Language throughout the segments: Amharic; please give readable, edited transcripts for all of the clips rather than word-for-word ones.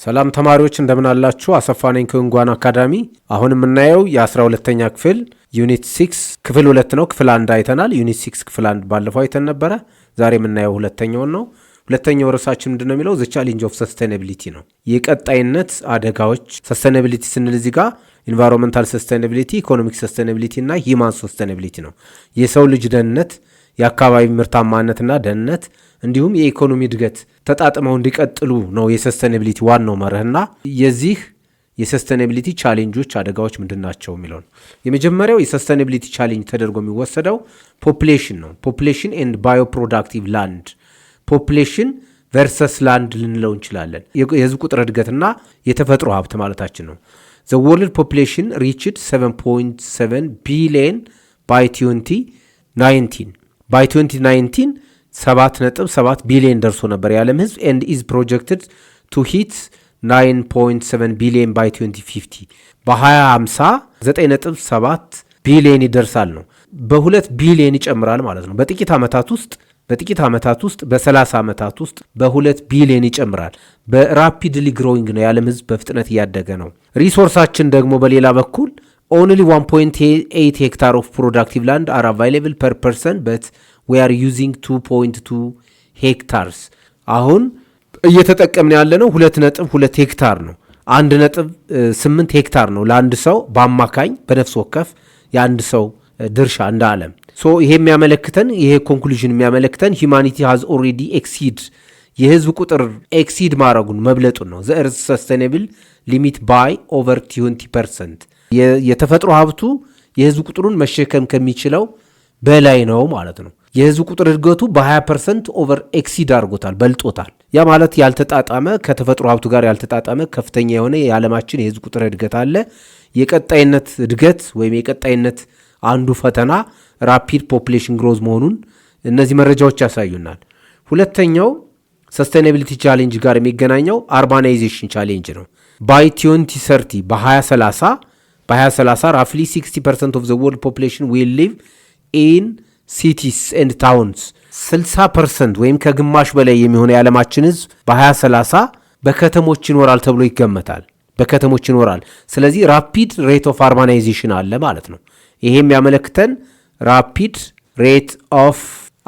ሰላም ተማሪዎች እንደምን አላችሁ? አሰፋ ነኝ ከእንጓን አካዳሚ። አሁን የምናየው የ12ኛ ክፍል ዩኒት 6 ክፍል 2 ነው። ክፍል 1 አይተናል። ዩኒት 6 ክፍል 1 ባለፈው አይተን ነበረ። ዛሬ የምናየው ሁለተኛውን ነው። ሁለተኛው ርዕሳችን ምንድነው የሚለው? ዘ ቻሌንጅ ኦፍ ሰስቴናቢሊቲ ነው። የቀጣይነት አደጋዎች። ሰስቴናቢሊቲ ስንል እዚህ ጋር ኢንቫይሮንመንታል ሰስቴናቢሊቲ፣ ኢኮኖሚክ ሰስቴናቢሊቲ እና ሂማን ሰስቴናቢሊቲ ነው። የሰው ልጅ ደህንነት፣ የአካባቢ ምርታማነትና ደህንነት እንዲሁም የኢኮኖሚ እድገት ተጣጥመው እንዲቀጥሉ ነው የሰስቴናቢሊቲ ዋናው መርህና የዚህ የሰስቴናቢሊቲ ቻሌንጆች አደጋዎች ምንድን ናቸው የሚለው ነው። የመጀመሪያው የሰስቴናቢሊቲ ቻሌንጅ ተደርጎ የሚወሰደው ፖፑሌሽን ነው። ፖፑሌሽን ኤንድ ባዮፕሮዳክቲቭ ላንድ፣ ፖፑሌሽን ቨርሰስ ላንድ ልንለው እንችላለን። የህዝብ ቁጥር እድገትና የተፈጥሮ ሀብት ማለታችን ነው። ዘ ወርልድ ፖፑሌሽን ሪችድ 7.7 ቢሊየን ባይ 2019 ባይ 2019 7.7 ቢሊየን ደርሶ ነበር የዓለም ህዝብ ኤንድ ኢዝ ፕሮጀክትድ ቱ ሂት 9.7 ቢሊየን ባይ 2050 በ2050 9.7 ቢሊየን ይደርሳል ነው። በ2 ቢሊየን ይጨምራል ማለት ነው። በጥቂት ዓመታት ውስጥ በ30 ዓመታት ውስጥ በ2 ቢሊየን ይጨምራል። በራፒድሊ ግሮዊንግ ነው የዓለም ህዝብ በፍጥነት እያደገ ነው። ሪሶርሳችን ደግሞ በሌላ በኩል only 1.8 ሄክታር ኦፍ ፕሮዳክቲቭ ላንድ are available per person but we are using 2.2 ሄክታርስ። አሁን እየተጠቀምን ያለነው 2.2 ሄክታር ነው። 1.8 ሄክታር ነው ለአንድ ሰው በአማካኝ በነፍስ ወከፍ የአንድ ሰው ድርሻ እንደ ዓለም። ይሄ የሚያመለክተን ይሄ ኮንክሉዥን የሚያመለክተን ሂማኒቲ ሃዝ ኦልሬዲ ኤክሲድ የህዝብ ቁጥር ኤክሲድ ማድረጉን መብለጡን ነው። ዘ ኤርዝ ሰስቴናብል ሊሚት ባይ ኦቨር 20%። የተፈጥሮ ሀብቱ የህዝብ ቁጥሩን መሸከም ከሚችለው በላይ ነው ማለት ነው። የህዝብ ቁጥር እድገቱ በ20% ኦቨር ኤክሲድ አድርጎታል፣ በልጦታል። ያ ማለት ያልተጣጣመ ከተፈጥሮ ሀብቱ ጋር ያልተጣጣመ ከፍተኛ የሆነ የዓለማችን የህዝብ ቁጥር እድገት አለ። የቀጣይነት እድገት ወይም የቀጣይነት አንዱ ፈተና ራፒድ ፖፑሌሽን ግሮዝ መሆኑን እነዚህ መረጃዎች ያሳዩናል። ሁለተኛው ሰስቴናቢሊቲ ቻሌንጅ ጋር የሚገናኘው አርባናይዜሽን ቻሌንጅ ነው። ባይ 2030 በ2030 ራፍሊ 60% ኦፍ ዘ ወርልድ ፖፑሌሽን ዊል ሊቭ ኢን ሲቲስ ኤንድ ታውንስ። 60% ወይም ከግማሽ በላይ የሚሆነ የዓለማችን ህዝብ በ2030 በከተሞች ይኖራል ተብሎ ይገመታል። በከተሞች ይኖራል። ስለዚህ ራፒድ ሬት ኦፍ አርባናይዜሽን አለ ማለት ነው። ይሄ የሚያመለክተን ራፒድ ሬት ኦፍ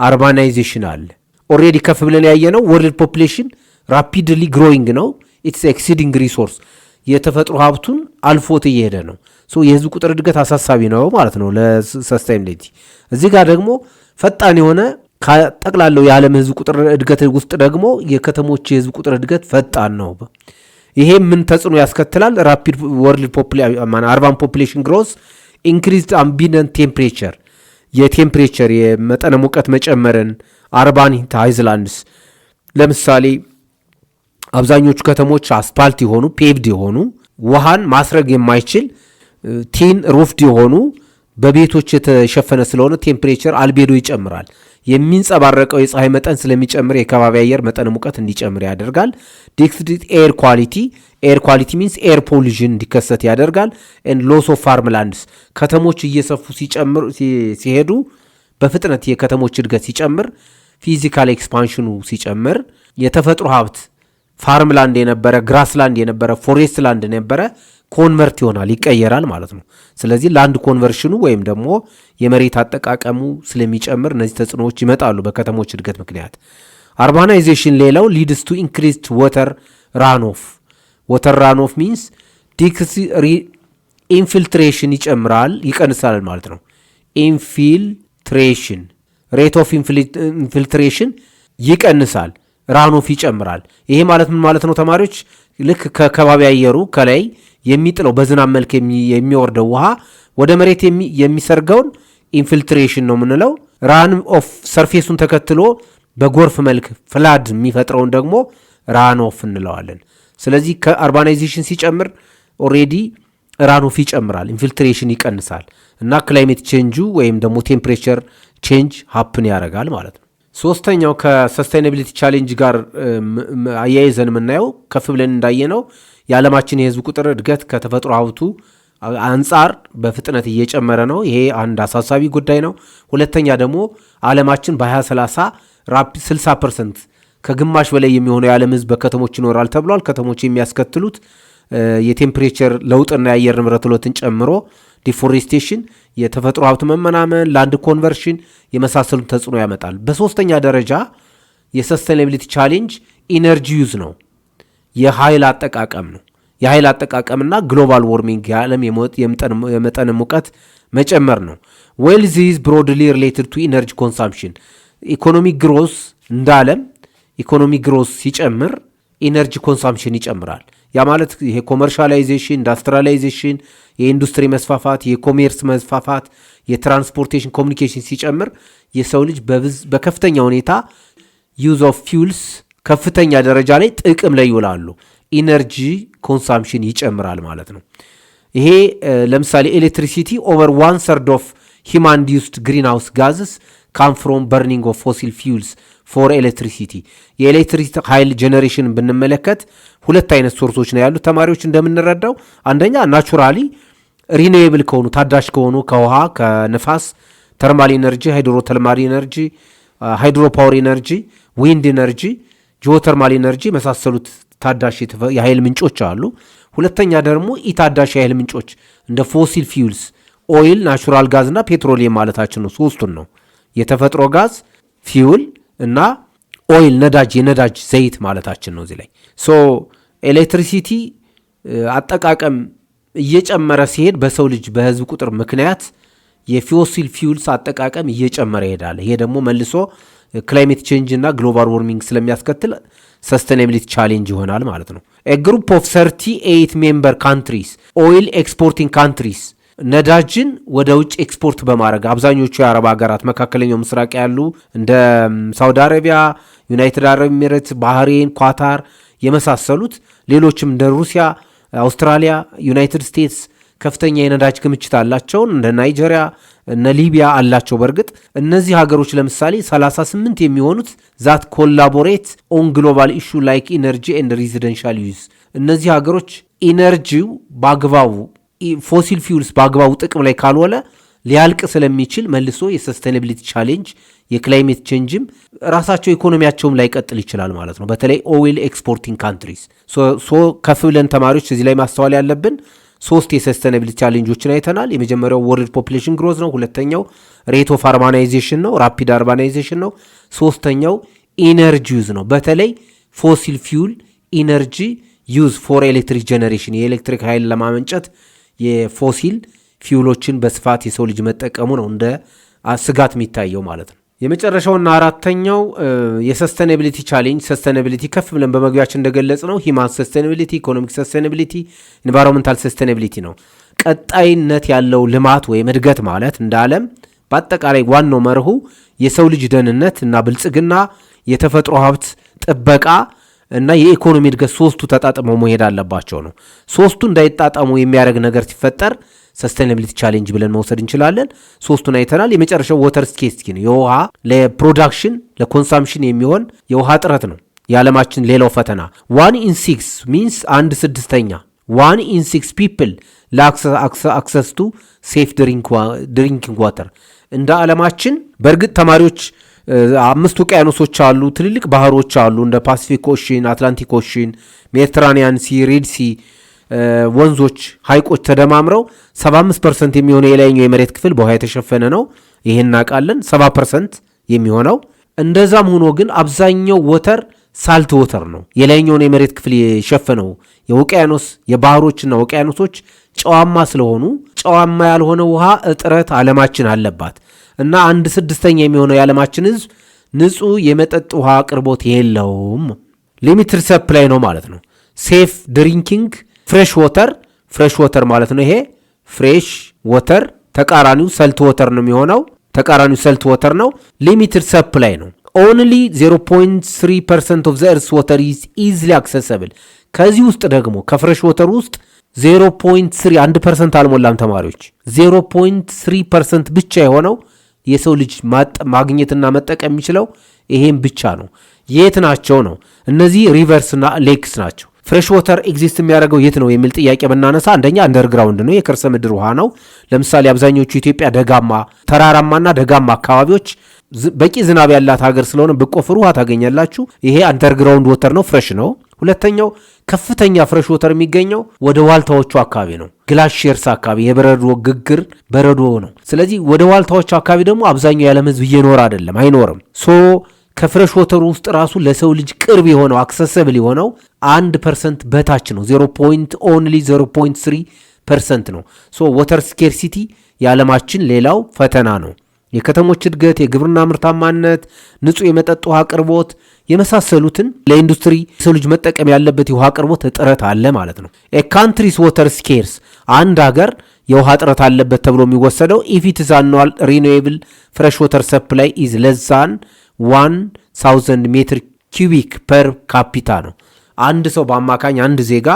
አርባናይዜሽን አለ። ኦልሬዲ ከፍ ብለን ያየነው ወርልድ ፖፑሌሽን ራፒድሊ ግሮዊንግ ነው። ኢትስ ኤክሲዲንግ ሪሶርስ የተፈጥሮ ሀብቱን አልፎት እየሄደ ነው። የህዝብ ቁጥር እድገት አሳሳቢ ነው ማለት ነው ለሰስቴናቢሊቲ። እዚህ ጋር ደግሞ ፈጣን የሆነ ከጠቅላላው የዓለም ህዝብ ቁጥር እድገት ውስጥ ደግሞ የከተሞች የህዝብ ቁጥር እድገት ፈጣን ነው። ይሄ ምን ተጽዕኖ ያስከትላል? ራፒድ ወርልድ አርባን ፖፑሌሽን ግሮዝ ኢንክሪዝድ አምቢየንት ቴምፕሬቸር፣ የቴምፕሬቸር የመጠነ ሙቀት መጨመርን። አርባን ሃይዝላንድስ ለምሳሌ አብዛኞቹ ከተሞች አስፓልት የሆኑ ፔቭድ የሆኑ ውሃን ማስረግ የማይችል ቲን ሩፍድ የሆኑ በቤቶች የተሸፈነ ስለሆነ ቴምፕሬቸር አልቤዶ ይጨምራል። የሚንጸባረቀው የፀሐይ መጠን ስለሚጨምር የከባቢ አየር መጠን ሙቀት እንዲጨምር ያደርጋል። ዲክስድ ኤር ኳሊቲ ሚንስ ኤር ፖሉሽን እንዲከሰት ያደርጋል። ኤንድ ሎስ ኦፍ ፋርምላንድስ ከተሞች እየሰፉ ሲሄዱ በፍጥነት የከተሞች እድገት ሲጨምር፣ ፊዚካል ኤክስፓንሽኑ ሲጨምር የተፈጥሮ ሀብት ፋርምላንድ የነበረ ግራስላንድ የነበረ ፎሬስት ላንድ የነበረ ኮንቨርት ይሆናል፣ ይቀየራል ማለት ነው። ስለዚህ ላንድ ኮንቨርሽኑ ወይም ደግሞ የመሬት አጠቃቀሙ ስለሚጨምር እነዚህ ተጽዕኖዎች ይመጣሉ በከተሞች እድገት ምክንያት። አርባናይዜሽን ሌላው ሊድስ ቱ ኢንክሪዝድ ወተር ራኖፍ። ወተር ራኖፍ ሚንስ ኢንፊልትሬሽን ይቀንሳል ማለት ነው። ኢንፊልትሬሽን ሬት ኦፍ ኢንፊልትሬሽን ይቀንሳል፣ ራኖፍ ይጨምራል። ይሄ ማለት ምን ማለት ነው ተማሪዎች? ልክ ከከባቢ አየሩ ከላይ የሚጥለው በዝናብ መልክ የሚወርደው ውሃ ወደ መሬት የሚሰርገውን ኢንፊልትሬሽን ነው የምንለው። ራን ኦፍ ሰርፌሱን ተከትሎ በጎርፍ መልክ ፍላድ የሚፈጥረውን ደግሞ ራን ኦፍ እንለዋለን። ስለዚህ ከአርባናይዜሽን ሲጨምር ኦልሬዲ ራኖፍ ይጨምራል፣ ኢንፊልትሬሽን ይቀንሳል እና ክላይሜት ቼንጁ ወይም ደግሞ ቴምፕሬቸር ቼንጅ ሀፕን ያደርጋል ማለት ነው። ሶስተኛው ከሰስቴናቢሊቲ ቻሌንጅ ጋር አያይዘን የምናየው ከፍ ብለን እንዳየነው የዓለማችን የህዝብ ቁጥር እድገት ከተፈጥሮ ሀብቱ አንጻር በፍጥነት እየጨመረ ነው። ይሄ አንድ አሳሳቢ ጉዳይ ነው። ሁለተኛ ደግሞ ዓለማችን በ2030 60% ከግማሽ በላይ የሚሆነው የዓለም ህዝብ በከተሞች ይኖራል ተብሏል። ከተሞች የሚያስከትሉት የቴምፕሬቸር ለውጥና የአየር ንብረት ለውጥን ጨምሮ ዲፎሬስቴሽን፣ የተፈጥሮ ሀብት መመናመን፣ ላንድ ኮንቨርሽን የመሳሰሉት ተጽዕኖ ያመጣል። በሶስተኛ ደረጃ የሰስቴናቢሊቲ ቻሌንጅ ኢነርጂ ዩዝ ነው፣ የኃይል አጠቃቀም ነው። የኃይል አጠቃቀምና ግሎባል ዎርሚንግ የዓለም የመጠን ሙቀት መጨመር ነው። ዌል ዚስ ብሮድሊ ሪሌትድ ቱ ኢነርጂ ኮንሳምፕሽን ኢኮኖሚክ ግሮስ እንደ ዓለም ኢኮኖሚክ ግሮስ ሲጨምር ኢነርጂ ኮንሳምፕሽን ይጨምራል። ያ ማለት ይሄ ኮመርሻላይዜሽን፣ ኢንዱስትሪያላይዜሽን፣ የኢንዱስትሪ መስፋፋት፣ የኮሜርስ መስፋፋት፣ የትራንስፖርቴሽን ኮሚኒኬሽን ሲጨምር የሰው ልጅ በከፍተኛ ሁኔታ ዩዝ ኦፍ ፊውልስ ከፍተኛ ደረጃ ላይ ጥቅም ላይ ይውላሉ። ኢነርጂ ኮንሳምፕሽን ይጨምራል ማለት ነው። ይሄ ለምሳሌ ኤሌክትሪሲቲ ኦቨር 1/3 ኦፍ ሂማን ኢንዲዩስድ ግሪን ሃውስ ጋዝስ ካም ፍሮም በርኒንግ ኦፍ ፎሲል ፊውልስ ፎር ኤሌክትሪሲቲ። የኤሌክትሪክ ኃይል ጄኔሬሽን ብንመለከት ሁለት አይነት ሶርሶች ነው ያሉት ተማሪዎች እንደምንረዳው። አንደኛ ናቹራሊ ሪኒዌብል ከሆኑ ታዳሽ ከሆኑ ከውሃ፣ ከንፋስ፣ ተርማል ኢነርጂ፣ ሃይድሮተርማል ኢነርጂ፣ ሃይድሮ ፓወር ኢነርጂ፣ ዊንድ ኢነርጂ፣ ጂኦተርማል ኢነርጂ መሳሰሉት ታዳሽ የኃይል ምንጮች አሉ። ሁለተኛ ደግሞ ኢታዳሽ የኃይል ምንጮች እንደ ፎሲል ፊውልስ ኦይል፣ ናቹራል ጋዝ እና ፔትሮሊየም ማለታችን ነው። ሶስቱን ነው የተፈጥሮ ጋዝ፣ ፊውል እና ኦይል ነዳጅ፣ የነዳጅ ዘይት ማለታችን ነው። እዚህ ላይ ኤሌክትሪሲቲ አጠቃቀም እየጨመረ ሲሄድ በሰው ልጅ በህዝብ ቁጥር ምክንያት የፎሲል ፊውልስ አጠቃቀም እየጨመረ ይሄዳል። ይሄ ደግሞ መልሶ ክላይሜት ቼንጅ እና ግሎባል ዎርሚንግ ስለሚያስከትል ሰስቴናቢሊቲ ቻሌንጅ ይሆናል ማለት ነው። ግሩፕ ኦፍ 38 ሜምበር ካንትሪስ ኦይል ኤክስፖርቲንግ ካንትሪስ ነዳጅን ወደ ውጭ ኤክስፖርት በማድረግ አብዛኞቹ የአረብ ሀገራት፣ መካከለኛው ምስራቅ ያሉ እንደ ሳውዲ አረቢያ፣ ዩናይትድ አረብ ኤሚሬትስ፣ ባህሬን፣ ኳታር የመሳሰሉት ሌሎችም እንደ ሩሲያ፣ አውስትራሊያ፣ ዩናይትድ ስቴትስ ከፍተኛ የነዳጅ ክምችት አላቸው። እንደ ናይጄሪያ፣ እነ ሊቢያ አላቸው። በእርግጥ እነዚህ ሀገሮች ለምሳሌ 38 የሚሆኑት ዛት ኮላቦሬት ኦን ግሎባል ኢሹ ላይክ ኢነርጂ ኤንድ ሬዚደንሻል ዩዝ። እነዚህ ሀገሮች ኢነርጂው በአግባቡ ፎሲል ፊውልስ በአግባቡ ጥቅም ላይ ካልዋለ ሊያልቅ ስለሚችል መልሶ የሰስቴናቢሊቲ ቻሌንጅ የክላይሜት ቼንጅም ራሳቸው ኢኮኖሚያቸውም ላይቀጥል ይችላል ማለት ነው። በተለይ ኦይል ኤክስፖርቲንግ ካንትሪስ ከፍ ብለን ተማሪዎች እዚህ ላይ ማስተዋል ያለብን 3 የሰስቴናቢሊቲ ቻሌንጆችን አይተናል። የመጀመሪያው ወርልድ ፖፑሌሽን ግሮዝ ነው። ሁለተኛው ሬት ኦፍ አርባናይዜሽን ነው፣ ራፒድ አርባናይዜሽን ነው። ሶስተኛው ኢነርጂ ዩዝ ነው። በተለይ ፎሲል ፊውል ኢነርጂ ዩዝ ፎር ኤሌክትሪክ ጄኔሬሽን የኤሌክትሪክ ኃይል ለማመንጨት የፎሲል ፊውሎችን በስፋት የሰው ልጅ መጠቀሙ ነው እንደ ስጋት የሚታየው ማለት ነው። የመጨረሻውና አራተኛው የሰስቴናቢሊቲ ቻሌንጅ ሰስቴናቢሊቲ ከፍ ብለን በመግቢያችን እንደገለጽ ነው ሂማን ሰስቴናቢሊቲ፣ ኢኮኖሚክ ሰስቴናቢሊቲ፣ ኢንቫይሮንመንታል ሰስቴናቢሊቲ ነው። ቀጣይነት ያለው ልማት ወይም እድገት ማለት እንደ ዓለም በአጠቃላይ ዋናው መርሁ የሰው ልጅ ደህንነት እና ብልጽግና፣ የተፈጥሮ ሀብት ጥበቃ እና የኢኮኖሚ እድገት ሶስቱ ተጣጥመው መሄድ አለባቸው ነው። ሶስቱ እንዳይጣጣሙ የሚያደርግ ነገር ሲፈጠር ሰስቴናቢሊቲ ቻሌንጅ ብለን መውሰድ እንችላለን። ሶስቱን አይተናል። የመጨረሻው ወተር ስኬርሲቲ ነው። የውሃ ለፕሮዳክሽን ለኮንሳምፕሽን የሚሆን የውሃ እጥረት ነው የዓለማችን ሌላው ፈተና። 1 in 6 ሚንስ 1/6 1 in 6 ፒፕል ለአክሰስ ቱ ሴፍ ድሪንኪንግ ዋተር እንደ ዓለማችን በእርግጥ ተማሪዎች 5 ውቅያኖሶች አሉ፣ ትልልቅ ባህሮች አሉ እንደ ፓሲፊክ ኦሽን፣ አትላንቲክ ኦሽን፣ ሜዲትራኒያን ሲ፣ ሬድ ሲ ወንዞች፣ ሐይቆች ተደማምረው 75% የሚሆነው የላይኛው የመሬት ክፍል በውሃ የተሸፈነ ነው። ይሄን እናውቃለን። 70% የሚሆነው እንደዛም ሆኖ ግን አብዛኛው ወተር ሳልት ወተር ነው። የላይኛውን የመሬት ክፍል የሸፈነው የውቅያኖስ የባህሮችና ውቅያኖሶች ጨዋማ ስለሆኑ ጨዋማ ያልሆነ ውሃ እጥረት ዓለማችን አለባት እና 1/6 የሚሆነው የዓለማችን ሕዝብ ንጹህ የመጠጥ ውሃ አቅርቦት የለውም። ሊሚትድ ሰፕላይ ነው ማለት ነው። ሴፍ ድሪንኪንግ ፍሬሽ ወተር ማለት ነው። ይሄ ፍሬሽ ወተር ተቃራኒው ሰልት ወተር ነው የሚሆነው። ተቃራኒው ሰልት ወተር ነው። ሊሚትድ ሰፕላይ ነው። ኦንሊ 0.3% ኦፍ ዘ እርስ ወተር ኢዝ ኢዝሊ አክሰሰብል። ከዚህ ውስጥ ደግሞ ከፍሬሽ ወተር ውስጥ 0.3 አልሞላም ተማሪዎች 0.3% ብቻ የሆነው የሰው ልጅ ማግኘትና መጠቀም የሚችለው ይሄም ብቻ ነው። የት ናቸው ነው? እነዚህ ሪቨርስና ሌክስ ናቸው። ፍሬሽ ወተር ኤግዚስት የሚያደርገው የት ነው የሚል ጥያቄ ብናነሳ አንደኛ አንደርግራውንድ ነው፣ የከርሰ ምድር ውሃ ነው። ለምሳሌ አብዛኞቹ ኢትዮጵያ ደጋማ ተራራማና ደጋማ አካባቢዎች በቂ ዝናብ ያላት ሀገር ስለሆነ ብቆፍሩ ውሃ ታገኛላችሁ። ይሄ አንደርግራውንድ ወተር ነው፣ ፍሬሽ ነው። ሁለተኛው ከፍተኛ ፍሬሽ ወተር የሚገኘው ወደ ዋልታዎቹ አካባቢ ነው፣ ግላሽየርስ አካባቢ የበረዶ ግግር በረዶ ነው። ስለዚህ ወደ ዋልታዎቹ አካባቢ ደግሞ አብዛኛው የዓለም ሕዝብ እየኖረ አይደለም፣ አይኖርም። ከፍሬሽ ወተሩ ውስጥ ራሱ ለሰው ልጅ ቅርብ የሆነው አክሰሰብል የሆነው 1% በታች ነው። 0.3% ነው። ወተር ስኬርሲቲ የዓለማችን ሌላው ፈተና ነው። የከተሞች እድገት፣ የግብርና ምርታማነት፣ ንጹህ የመጠጥ ውሃ አቅርቦት የመሳሰሉትን ለኢንዱስትሪ ሰው ልጅ መጠቀም ያለበት የውሃ አቅርቦት እጥረት አለ ማለት ነው። ካንትሪስ ወተር ስኬርስ አንድ ሀገር የውሃ እጥረት አለበት ተብሎ የሚወሰደው ኢፍ ኢት ኢዝ አኑዋል ሪኒዌብል ፍሬሽ ወተር ሰፕላይ ኢዝ ለስ ዛን 1000 ሜትር ኪዩቢክ ፐር ካፒታ ነው። አንድ ሰው በአማካኝ አንድ ዜጋ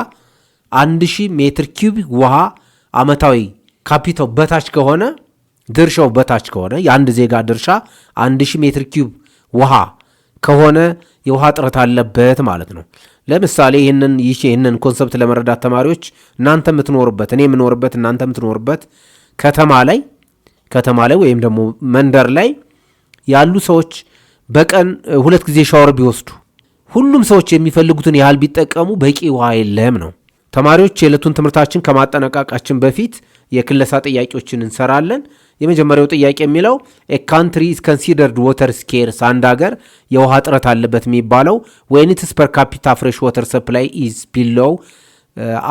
1000 ሜትር ኪዩቢክ ውሃ አመታዊ ካፒታው በታች ከሆነ ድርሻው በታች ከሆነ የአንድ ዜጋ ድርሻ 1000 ሜትር ኪዩብ ውሃ ከሆነ የውሃ እጥረት አለበት ማለት ነው። ለምሳሌ ይህንን ኮንሰፕት ለመረዳት ተማሪዎች እናንተ የምትኖርበት እኔ የምኖርበት እናንተ የምትኖርበት ከተማ ላይ ወይም ደግሞ መንደር ላይ ያሉ ሰዎች በቀን 2 ጊዜ ሻወር ቢወስዱ ሁሉም ሰዎች የሚፈልጉትን ያህል ቢጠቀሙ በቂ ውሃ የለም ነው። ተማሪዎች የዕለቱን ትምህርታችን ከማጠናቀቃችን በፊት የክለሳ ጥያቄዎችን እንሰራለን። የመጀመሪያው ጥያቄ የሚለው ካንትሪ ኢዝ ኮንሲደርድ ወተር ስኬርስ አንድ ሀገር የውሃ እጥረት አለበት የሚባለው ዌን ኢትስ ፐር ካፒታ ፍሬሽ ወተር ሰፕላይ ኢዝ ቢሎው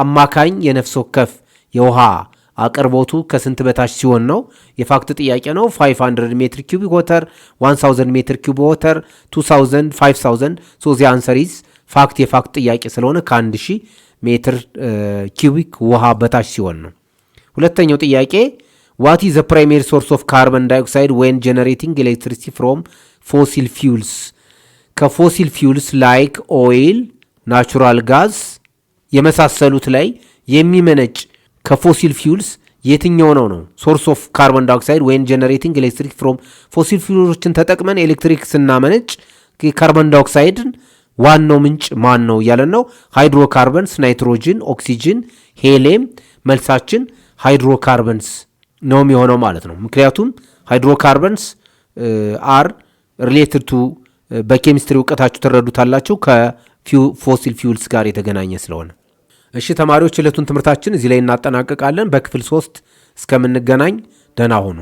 አማካኝ የነፍስ ወከፍ የውሃ አቅርቦቱ ከስንት በታች ሲሆን ነው። የፋክት ጥያቄ ነው። 500 ሜትር ኪዩቢክ ወተር፣ 1000 ሜትር ኪዩብ ወተር፣ 2000፣ 5000 ዚ አንሰር ኢዝ ፋክት የፋክት ጥያቄ ስለሆነ ከ1000 ሜትር ኪዩቢክ ውሃ በታች ሲሆን ነው። ሁለተኛው ጥያቄ ዋት ኢዝ ዘ ፕራይሜሪ ሶርስ ኦፍ ካርበን ዳይኦክሳይድ ዌን ጀነሬቲንግ ኤሌክትሪሲቲ ፍሮም ፎሲል ፊውልስ ከፎሲል ፊውልስ ላይክ ኦይል፣ ናቹራል ጋዝ የመሳሰሉት ላይ የሚመነጭ ከፎሲል ፊውልስ የትኛው ነው ሶርስ ኦፍ ካርበን ዳይኦክሳይድ ዌን ጀነሬቲንግ ኤሌክትሪክ ፍሮም ፎሲል ፊውሎችን ተጠቅመን ኤሌክትሪክ ስናመነጭ ካርበን ዳይኦክሳይድን ዋናው ምንጭ ማን ነው እያለን ነው። ሃይድሮካርበንስ፣ ናይትሮጅን፣ ኦክሲጅን፣ ሄሌም። መልሳችን ሃይድሮካርበንስ ነው የሚሆነው ማለት ነው። ምክንያቱም ሃይድሮካርበንስ አር ሪሌትድ ቱ በኬሚስትሪ እውቀታችሁ ትረዱታላችሁ ከፎሲል ፊውልስ ጋር የተገናኘ ስለሆነ። እሺ ተማሪዎች የዕለቱን ትምህርታችን እዚህ ላይ እናጠናቅቃለን። በክፍል 3 እስከምንገናኝ ደህና ሁኑ።